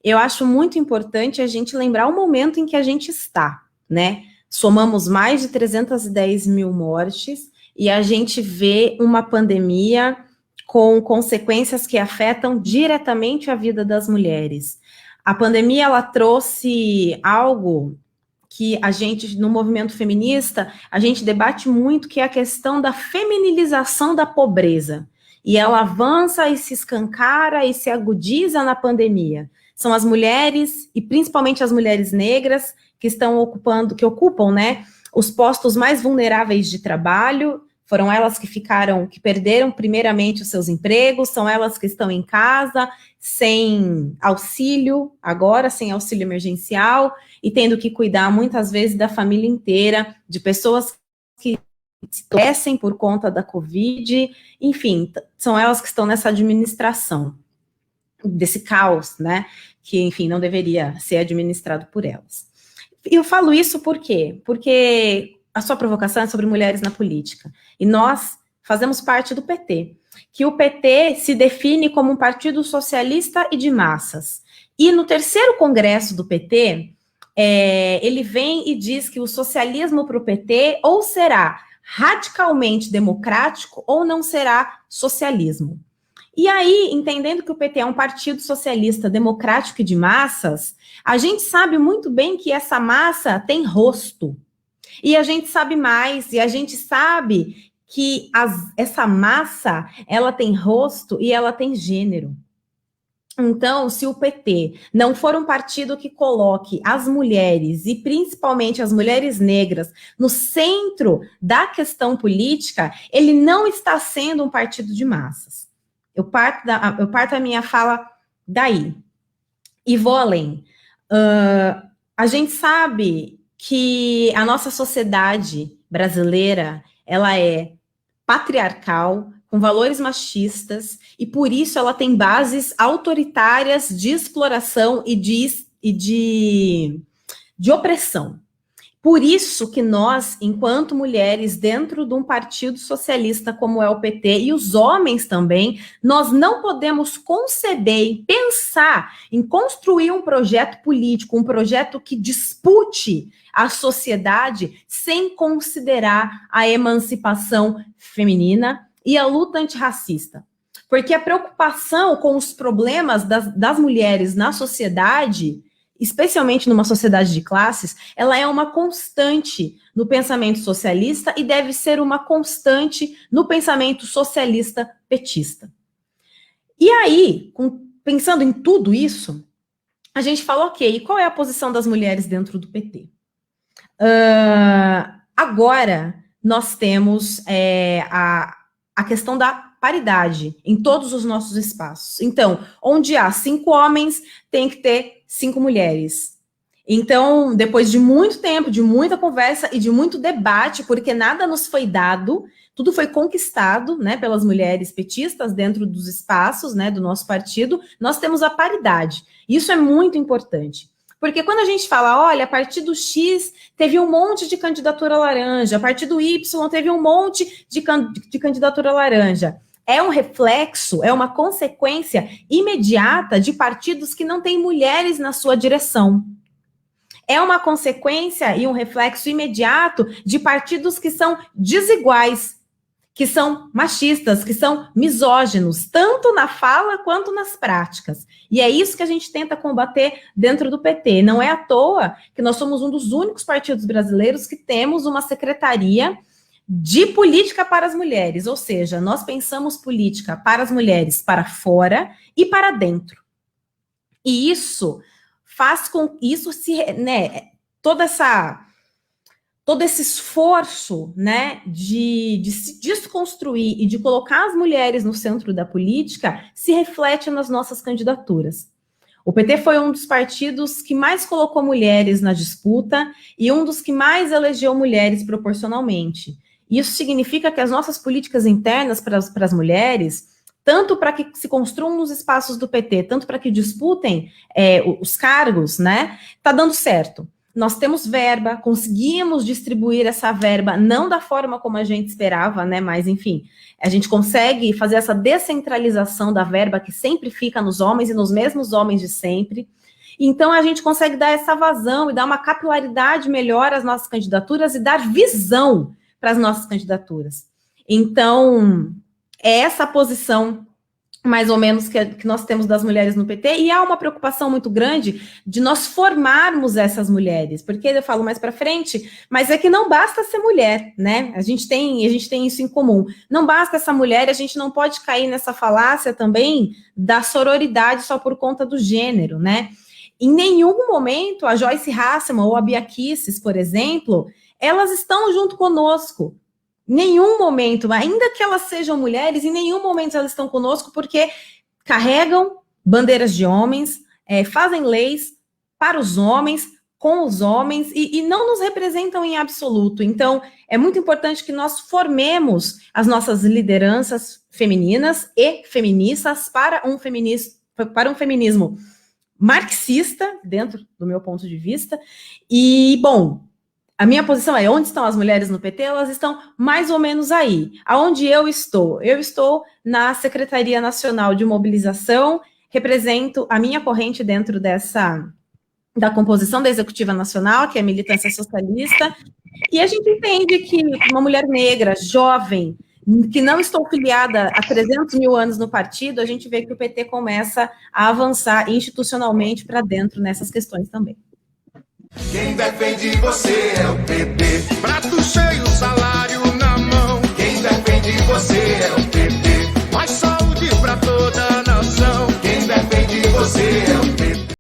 eu acho muito importante a gente lembrar o momento em que a gente está, né? Somamos mais de 310 mil mortes e a gente vê uma pandemia com consequências que afetam diretamente a vida das mulheres. A pandemia, ela trouxe algo que a gente, no movimento feminista, a gente debate muito, que é a questão da feminilização da pobreza. E ela avança e se escancara e se agudiza na pandemia. São as mulheres, e principalmente as mulheres negras, que estão ocupando, que ocupam, né, os postos mais vulneráveis de trabalho. Foram elas que perderam primeiramente os seus empregos, são elas que estão em casa, sem auxílio, agora sem auxílio emergencial, e tendo que cuidar muitas vezes da família inteira, de pessoas que adoecem por conta da Covid, enfim, são elas que estão nessa administração desse caos, né, que, enfim, não deveria ser administrado por elas. E eu falo isso por quê? Porque a sua provocação é sobre mulheres na política, e nós fazemos parte do PT, que o PT se define como um partido socialista e de massas. E no terceiro congresso do PT, ele vem e diz que o socialismo para o PT ou será radicalmente democrático ou não será socialismo. E aí, entendendo que o PT é um partido socialista, democrático e de massas, a gente sabe muito bem que essa massa tem rosto. E a gente sabe mais, e a gente sabe que essa massa, ela tem rosto e ela tem gênero. Então, se o PT não for um partido que coloque as mulheres, e principalmente as mulheres negras, no centro da questão política, ele não está sendo um partido de massas. Eu parto a minha fala daí. E vou além. A gente sabe que a nossa sociedade brasileira, ela é patriarcal, com valores machistas, e por isso ela tem bases autoritárias de exploração e de opressão. Por isso que nós, enquanto mulheres, dentro de um partido socialista como é o PT, e os homens também, nós não podemos conceber e pensar em construir um projeto político, um projeto que dispute a sociedade sem considerar a emancipação feminina e a luta antirracista. Porque a preocupação com os problemas das mulheres na sociedade, especialmente numa sociedade de classes, ela é uma constante no pensamento socialista e deve ser uma constante no pensamento socialista petista. E aí, pensando em tudo isso, a gente fala, ok, e qual é a posição das mulheres dentro do PT? Agora, nós temos a questão da paridade em todos os nossos espaços. Então, onde há 5 homens, tem que ter 5 mulheres. Então, depois de muito tempo, de muita conversa e de muito debate, porque nada nos foi dado, tudo foi conquistado, né, pelas mulheres petistas dentro dos espaços, né, do nosso partido, nós temos a paridade. Isso é muito importante. Porque quando a gente fala, olha, partido X teve um monte de candidatura laranja, partido Y teve um monte de candidatura laranja, é um reflexo, é uma consequência imediata de partidos que não têm mulheres na sua direção. É uma consequência e um reflexo imediato de partidos que são desiguais, que são machistas, que são misóginos, tanto na fala quanto nas práticas. E é isso que a gente tenta combater dentro do PT. Não é à toa que nós somos um dos únicos partidos brasileiros que temos uma secretaria de política para as mulheres, ou seja, nós pensamos política para as mulheres para fora e para dentro. E isso faz com isso todo esse esforço, né, de se desconstruir e de colocar as mulheres no centro da política se reflete nas nossas candidaturas. O PT foi um dos partidos que mais colocou mulheres na disputa e um dos que mais elegeu mulheres proporcionalmente. Isso significa que as nossas políticas internas para as mulheres, tanto para que se construam nos espaços do PT, tanto para que disputem os cargos, né, está dando certo. Nós temos verba, conseguimos distribuir essa verba, não da forma como a gente esperava, né, mas enfim, a gente consegue fazer essa descentralização da verba que sempre fica nos homens e nos mesmos homens de sempre. Então, a gente consegue dar essa vazão e dar uma capilaridade melhor às nossas candidaturas e dar visão para as nossas candidaturas. Então, é essa posição, mais ou menos, que nós temos das mulheres no PT, e há uma preocupação muito grande de nós formarmos essas mulheres, porque eu falo mais para frente, mas é que não basta ser mulher, né? A gente tem isso em comum. Não basta essa mulher, a gente não pode cair nessa falácia também da sororidade só por conta do gênero, né? Em nenhum momento a Joyce Hasselman ou a Bia Kicis, por exemplo, elas estão junto conosco. Nenhum momento, ainda que elas sejam mulheres, em nenhum momento elas estão conosco, porque carregam bandeiras de homens, fazem leis para os homens, com os homens, e não nos representam em absoluto. Então, é muito importante que nós formemos as nossas lideranças femininas e feministas para um feminismo marxista, dentro do meu ponto de vista, e, bom, a minha posição é, onde estão as mulheres no PT? Elas estão mais ou menos aí. Aonde eu estou? Eu estou na Secretaria Nacional de Mobilização, represento a minha corrente dentro da composição da Executiva Nacional, que é a militância socialista, e a gente entende que uma mulher negra, jovem, que não estou filiada há 300 mil anos no partido, a gente vê que o PT começa a avançar institucionalmente para dentro nessas questões também. Quem defende você é o PT. Prato cheio, salário na mão. Quem defende você é o PT. Mais saúde pra toda a nação. Quem defende você é o PT.